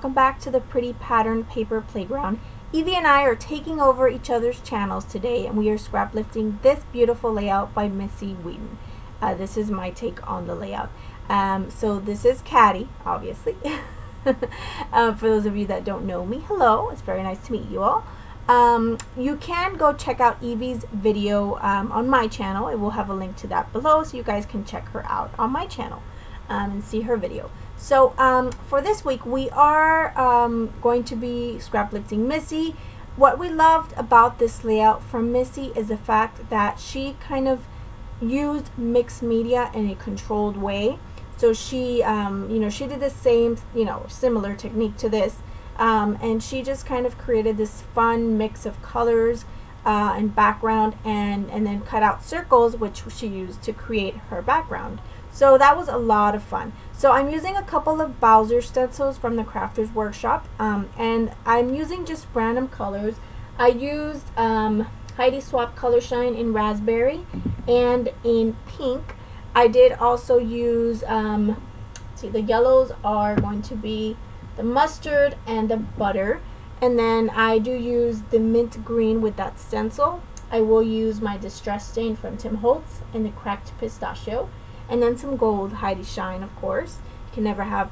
welcome back to the Pretty Pattern Paper Playground. Evie and I are taking over each other's channels today, and we are scrap lifting this beautiful layout by Missy Wheaton. This is my take on the layout. So this is Caddy, obviously. For those of you that don't know me, hello, it's very nice to meet you all. You can go check out Evie's video on my channel. I will have a link to that below so you guys can check her out on my channel and see her video. So for this week we are going to be scrap lifting Missy. What we loved about this layout from Missy is the fact that she kind of used mixed media in a controlled way. So she she did the same, similar technique to this, and she just kind of created this fun mix of colors and background, and then cut out circles which she used to create her background. So that was a lot of fun. So I'm using a couple of Bowser stencils from the Crafters Workshop, and I'm using just random colors. I used Heidi Swap Color Shine in raspberry and in pink. I did also use, the yellows are going to be the mustard and the butter. And then I do use the mint green with that stencil. I will use my Distress Stain from Tim Holtz and the Cracked Pistachio. And then some gold Heidi Shine, of course. You can never have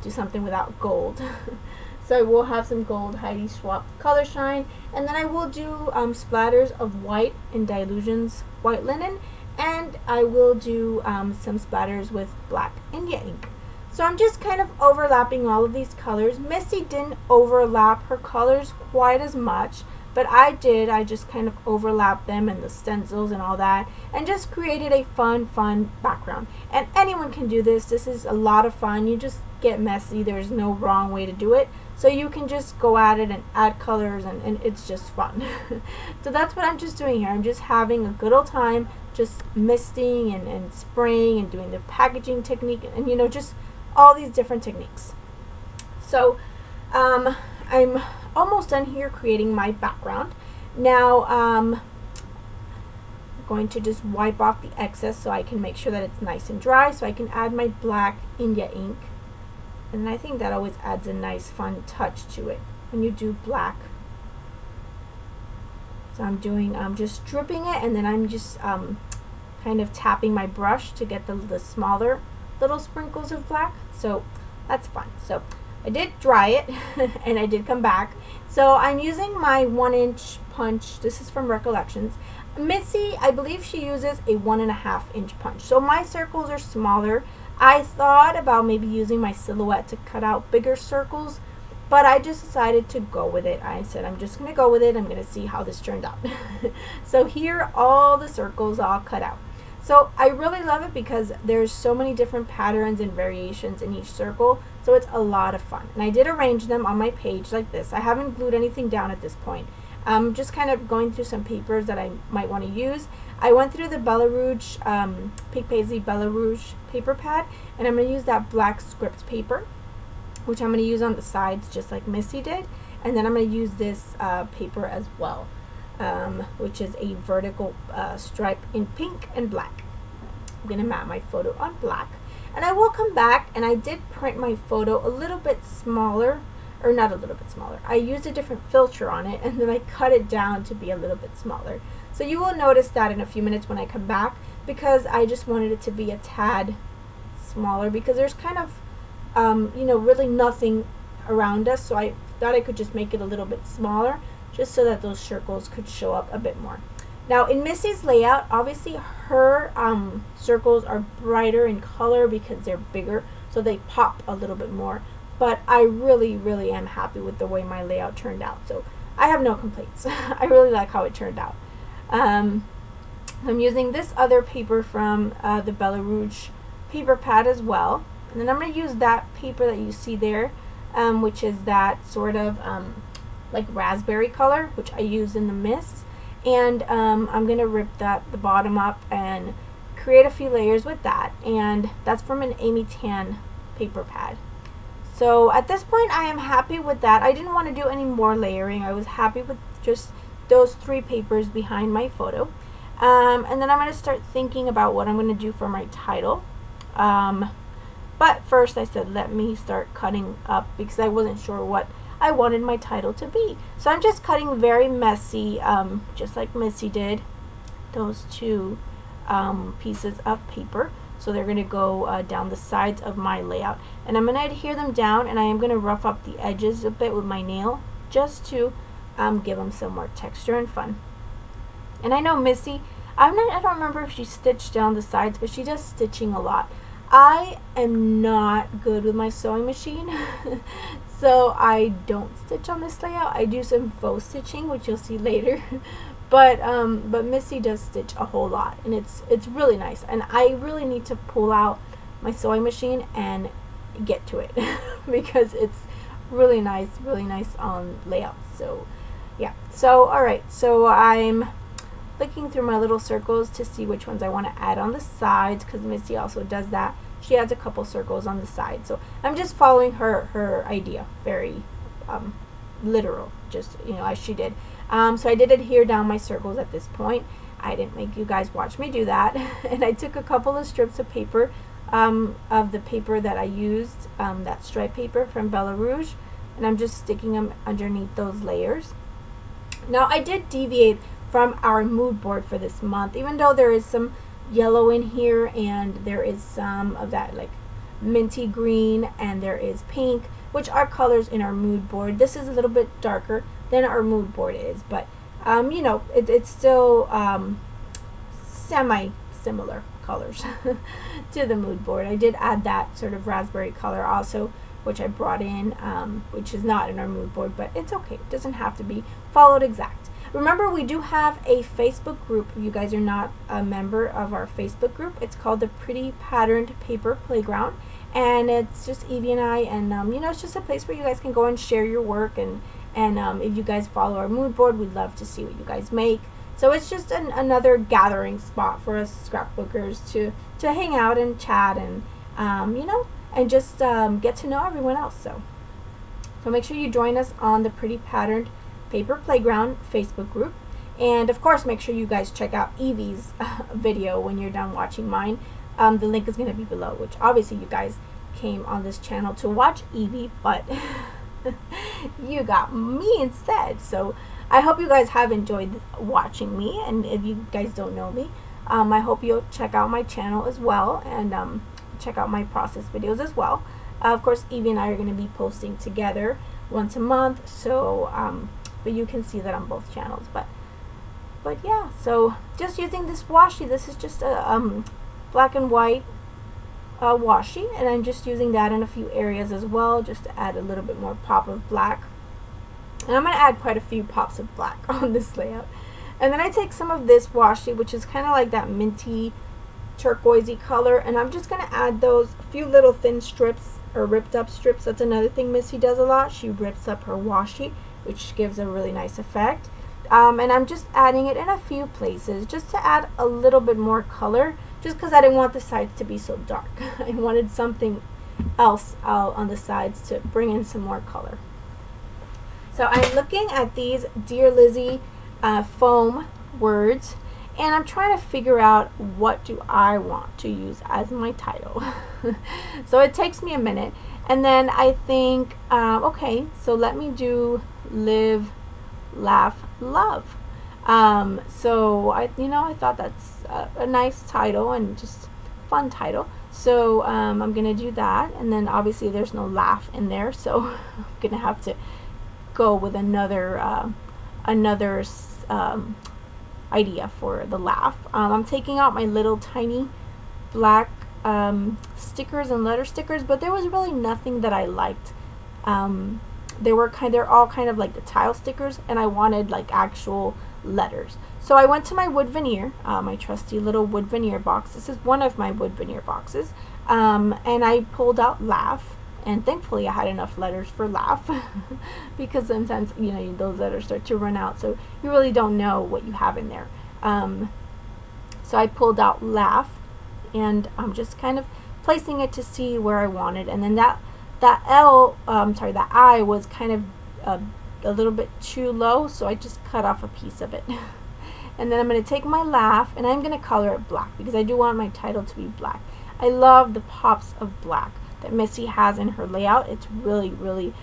do something without gold. So I will have some gold Heidi Swap Color Shine. And then I will do splatters of white in Dilutions White Linen. And I will do some splatters with black India ink. So I'm just kind of overlapping all of these colors. Missy didn't overlap her colors quite as much, but I did. I just kind of overlapped them and the stencils and all that, and just created a fun background. And anyone can do this. This is a lot of fun. You just get messy. There's no wrong way to do it. So you can just go at it and add colors, and it's just fun. So that's what I'm just doing here. I'm just having a good old time, just misting and spraying and doing the packaging technique, and just all these different techniques. So I'm almost done here creating my background. Now I'm going to just wipe off the excess so I can make sure that it's nice and dry, so I can add my black India ink. And I think that always adds a nice fun touch to it when you do black. So I'm just dripping it, and then I'm just kind of tapping my brush to get the smaller little sprinkles of black. So that's fun. So I did dry it and I did come back. So I'm using my 1-inch punch. This is from Recollections. Missy, I believe she uses a 1.5-inch punch. So my circles are smaller. I thought about maybe using my silhouette to cut out bigger circles, but I just decided to go with it. I said, I'm just going to go with it. I'm going to see how this turned out. So here, all the circles all cut out. So I really love it because there's so many different patterns and variations in each circle. So it's a lot of fun. And I did arrange them on my page like this. I haven't glued anything down at this point. I'm just kind of going through some papers that I might want to use. I went through the Bella Rouge, Pink Paisley Bella Rouge paper pad, and I'm going to use that black script paper, which I'm going to use on the sides just like Missy did. And then I'm going to use this paper as well, which is a vertical stripe in pink and black. I'm going to map my photo on black. And I will come back, and I did print my photo a little bit smaller, or not a little bit smaller. I used a different filter on it, and then I cut it down to be a little bit smaller. So you will notice that in a few minutes when I come back, because I just wanted it to be a tad smaller, because there's kind of, really nothing around us. So I thought I could just make it a little bit smaller, just so that those circles could show up a bit more. Now in Missy's layout, obviously her circles are brighter in color because they're bigger, so they pop a little bit more. But I really am happy with the way my layout turned out. So I have no complaints. I really like how it turned out. I'm using this other paper from the Bella Rouge paper pad as well. And then I'm going to use that paper that you see there, which is that sort of like raspberry color, which I use in the mist. And I'm going to rip the bottom up and create a few layers with that. And that's from an Amy Tan paper pad. So at this point I am happy with that. I didn't want to do any more layering. I was happy with just those 3 papers behind my photo. And then I'm going to start thinking about what I'm going to do for my title. But first I said, let me start cutting up because I wasn't sure what I wanted my title to be. So I'm just cutting very messy, just like Missy did, those two pieces of paper. So they're going to go down the sides of my layout. And I'm going to adhere them down, and I am going to rough up the edges a bit with my nail just to give them some more texture and fun. And I know Missy, I don't remember if she stitched down the sides, but she does stitching a lot. I am not good with my sewing machine, so I don't stitch on this layout. I do some faux stitching, which you'll see later. But Missy does stitch a whole lot, and it's really nice. And I really need to pull out my sewing machine and get to it because it's really nice on layout. So yeah. So alright, so I'm looking through my little circles to see which ones I want to add on the sides, because Missy also does that. She adds a couple circles on the side. So I'm just following her idea, very literal, just as she did. So I did adhere down my circles at this point. I didn't make you guys watch me do that. And I took a couple of strips of paper, of the paper that I used, that stripe paper from Bella Rouge, and I'm just sticking them underneath those layers. Now I did deviate from our mood board for this month, even though there is some yellow in here and there is some of that like minty green and there is pink, which are colors in our mood board. This is a little bit darker than our mood board is, but it's still semi similar colors to the mood board. I did add that sort of raspberry color also, which I brought in, which is not in our mood board, but it's okay. It doesn't have to be followed exact. Remember, we do have a Facebook group. If you guys are not a member of our Facebook group, it's called the Pretty Patterned Paper Playground, and it's just Evie and I, and it's just a place where you guys can go and share your work, and if you guys follow our mood board, we'd love to see what you guys make. So it's just another gathering spot for us scrapbookers to hang out and chat and and just get to know everyone else. So make sure you join us on the Pretty Patterned Paper Playground Facebook group, and of course make sure you guys check out Evie's video when you're done watching mine. The link is going to be below, which obviously you guys came on this channel to watch Evie, but you got me instead. So I hope you guys have enjoyed watching me, and if you guys don't know me, I hope you'll check out my channel as well, and check out my process videos as well. Of course, Evie and I are going to be posting together once a month, so but you can see that on both channels. But yeah, so just using this washi. This is just a black and white washi, and I'm just using that in a few areas as well, just to add a little bit more pop of black. And I'm going to add quite a few pops of black on this layout. And then I take some of this washi, which is kind of like that minty turquoisey color, and I'm just going to add those few little thin strips, or ripped up strips. That's another thing Missy does a lot. She rips up her washi, which gives a really nice effect. And I'm just adding it in a few places just to add a little bit more color, just because I didn't want the sides to be so dark. I wanted something else on the sides to bring in some more color. So I'm looking at these Dear Lizzie foam words, and I'm trying to figure out what do I want to use as my title. So it takes me a minute, and then I think, okay, so let me do Live, Laugh, Love. So I thought that's a nice title and just fun title. So I'm gonna do that, and then obviously there's no laugh in there, so I'm gonna have to go with another idea for the laugh. I'm taking out my little tiny black stickers and letter stickers, but there was really nothing that I liked. They're all kind of like the tile stickers, and I wanted like actual letters. So I went to my wood veneer, my trusty little wood veneer box. This is one of my wood veneer boxes, and I pulled out laugh, and thankfully I had enough letters for laugh because sometimes those letters start to run out, so you really don't know what you have in there. So I pulled out laugh, and I'm just kind of placing it to see where I wanted, and then that I was kind of a little bit too low, so I just cut off a piece of it. And then I'm going to take my laugh, and I'm going to color it black because I do want my title to be black. I love the pops of black. that Missy has in her layout. It's really, really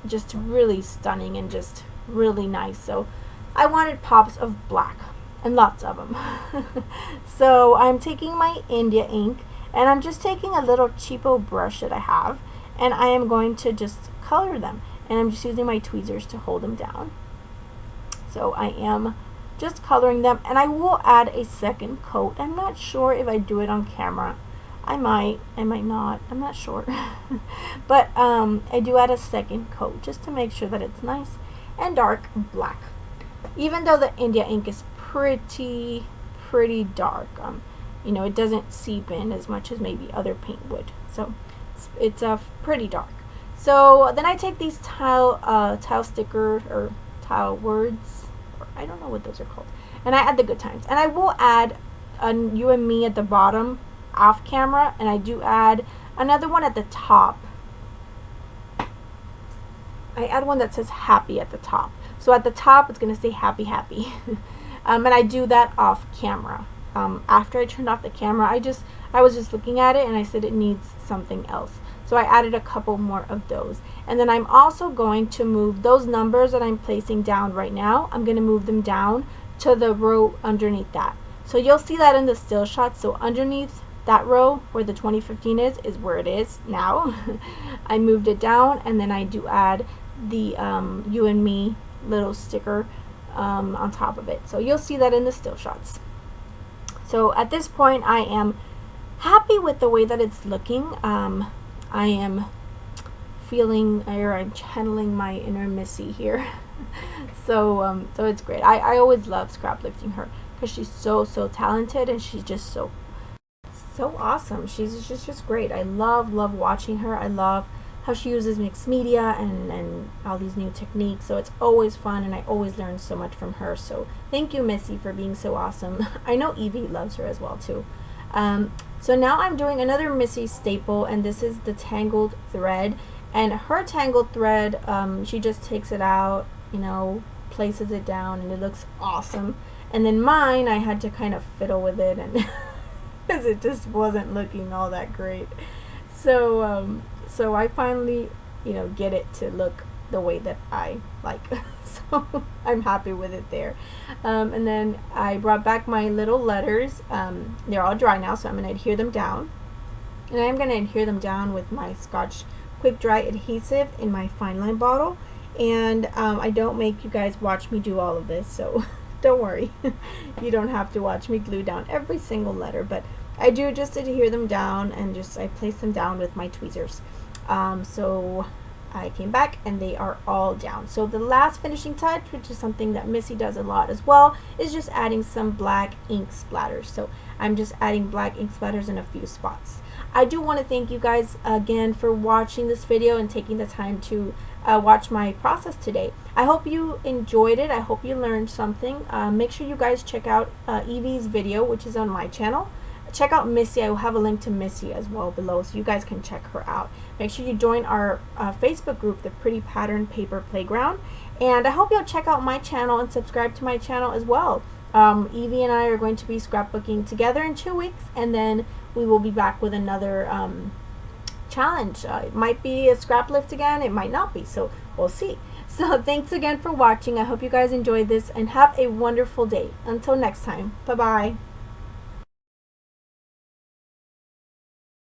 just really stunning and just really nice. So I wanted pops of black and lots of them. So I'm taking my India ink and I'm just taking a little cheapo brush that I have, and I am going to just color them, and I'm just using my tweezers to hold them down. So I am just coloring them, and I will add a second coat. I'm not sure if I do it on camera. I might not, I'm not sure. But I do add a second coat just to make sure that it's nice and dark black, even though the India ink is pretty dark. You know, it doesn't seep in as much as maybe other paint would, so it's pretty dark. So then I take these tile stickers or tile words, or I don't know what those are called, and I add the good times, and I will add a you and me at the bottom off camera, and I do add another one at the top. I add one that says happy at the top, so at the top it's gonna say happy happy. And I do that off camera. After I turned off the camera, I was just looking at it and I said it needs something else, so I added a couple more of those. And then I'm also going to move those numbers that I'm placing down right now. I'm going to move them down to the row underneath that, so you'll see that in the still shot. So underneath that row where the 2015 is where it is now. I moved it down, and then I do add the you and me little sticker on top of it, so you'll see that in the still shots. So at this point I am happy with the way that it's looking. I am feeling, or I'm channeling my inner Missy here. So it's great. I always love scrap lifting her because she's so talented, and she's just so awesome. She's just great. I love watching her. I love how she uses mixed media and all these new techniques. So it's always fun, and I always learn so much from her. So thank you, Missy, for being so awesome. I know Evie loves her as well too. So now I'm doing another Missy staple, and this is the tangled thread. And her tangled thread, she just takes it out, you know, places it down, and it looks awesome. And then mine, I had to kind of fiddle with it, and because it just wasn't looking all that great. So so I finally, you know, get it to look the way that I like. So I'm happy with it there. And then I brought back my little letters. They're all dry now, so I'm going to adhere them down. And I'm going to adhere them down with my Scotch Quick Dry adhesive in my fine line bottle. And I don't make you guys watch me do all of this, so don't worry. You don't have to watch me glue down every single letter, but I do just adhere them down, and I place them down with my tweezers. So I came back and they are all down. So the last finishing touch, which is something that Missy does a lot as well, is just adding some black ink splatters. So I'm just adding black ink splatters in a few spots. I do want to thank you guys again for watching this video and taking the time to watch my process today. I hope you enjoyed it. I hope you learned something. Make sure you guys check out Evie's video, which is on my channel. Check out Missy. I will have a link to Missy as well below, so you guys can check her out. Make sure you join our Facebook group, the Pretty Pattern Paper Playground. And I hope you'll check out my channel and subscribe to my channel as well. Evie and I are going to be scrapbooking together in 2 weeks, and then we will be back with another challenge. It might be a scrap lift again, it might not be, so we'll see. So thanks again for watching. I hope you guys enjoyed this, and have a wonderful day. Until next time, bye bye.